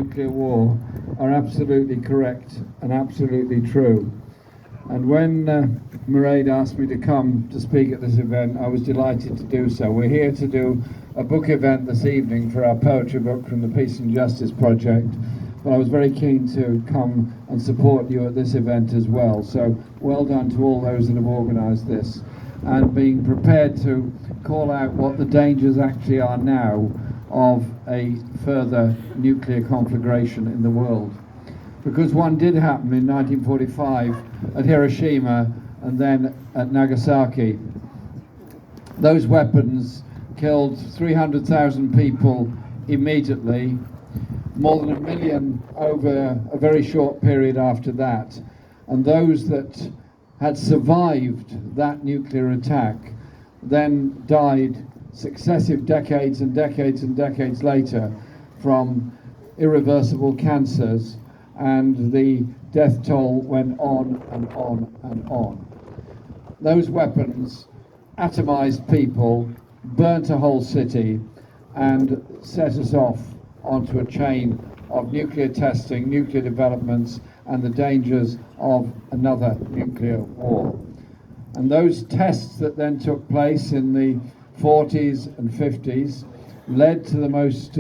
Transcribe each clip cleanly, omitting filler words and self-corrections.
nuclear war are absolutely correct and absolutely true. And when Mairead asked me to come to speak at this event, I was delighted to do so. We're here to do a book event this evening for our poetry book from the Peace and Justice Project, but I was very keen to come and support you at this event as well. So well done to all those that have organised this, and being prepared to call out what the dangers actually are now of a further nuclear conflagration in the world. Because one did happen in 1945 at Hiroshima and then at Nagasaki. Those weapons killed 300,000 people immediately, more than 1 million over a very short period after that. And those that had survived that nuclear attack then died successive decades and decades and decades later from irreversible cancers, and the death toll went on and on and on. Those weapons atomized people, burnt a whole city, and set us off onto a chain of nuclear testing, nuclear developments, and the dangers of another nuclear war. And those tests that then took place in the 40s and 50s led to the most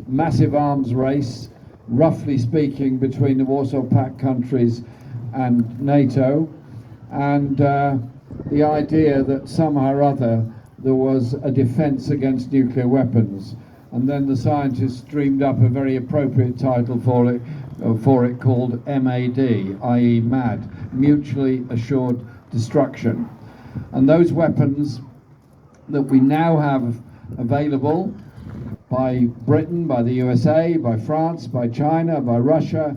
massive arms race, roughly speaking, between the Warsaw Pact countries and NATO, and the idea that somehow or other there was a defence against nuclear weapons. And then the scientists dreamed up a very appropriate title for it called MAD, i.e. MAD, Mutually Assured Destruction. And those weapons that we now have available by Britain, by the USA, by France, by China, by Russia,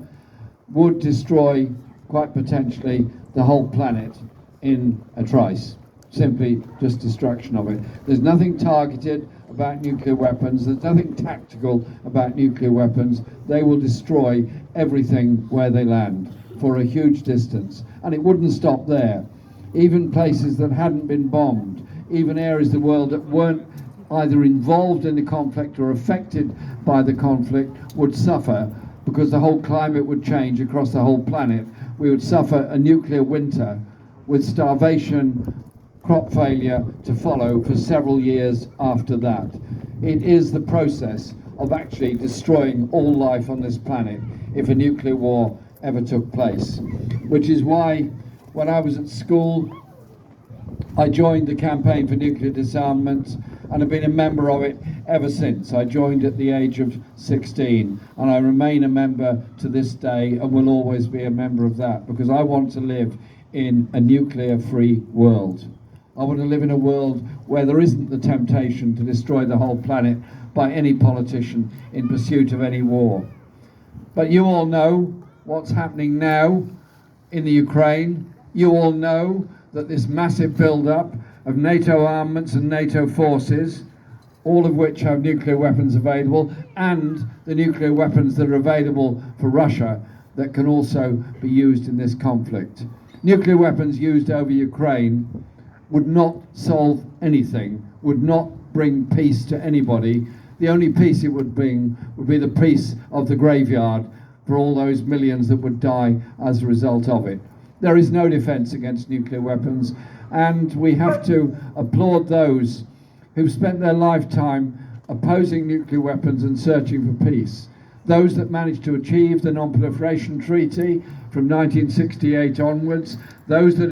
would destroy quite potentially the whole planet in a trice. Simply just destruction of it. There's nothing targeted about nuclear weapons, there's nothing tactical about nuclear weapons. They will destroy everything where they land for a huge distance. And it wouldn't stop there. Even places that hadn't been bombed, even areas of the world that weren't either involved in the conflict or affected by the conflict would suffer, because the whole climate would change across the whole planet. We would suffer a nuclear winter with starvation, crop failure to follow for several years after that. It is the process of actually destroying all life on this planet if a nuclear war ever took place. Which is why when I was at school I joined the campaign for nuclear disarmament, and have been a member of it ever since. I joined at the age of 16, and I remain a member to this day and will always be a member of that, because I want to live in a nuclear-free world. I want to live in a world where there isn't the temptation to destroy the whole planet by any politician in pursuit of any war. But you all know what's happening now in the Ukraine. You all know that this massive build-up of NATO armaments and NATO forces, all of which have nuclear weapons available, and the nuclear weapons that are available for Russia that can also be used in this conflict. Nuclear weapons used over Ukraine would not solve anything, would not bring peace to anybody. The only peace it would bring would be the peace of the graveyard for all those millions that would die as a result of it. There is no defence against nuclear weapons, and we have to applaud those who've spent their lifetime opposing nuclear weapons and searching for peace. Those that managed to achieve the Non-Proliferation Treaty from 1968 onwards, those that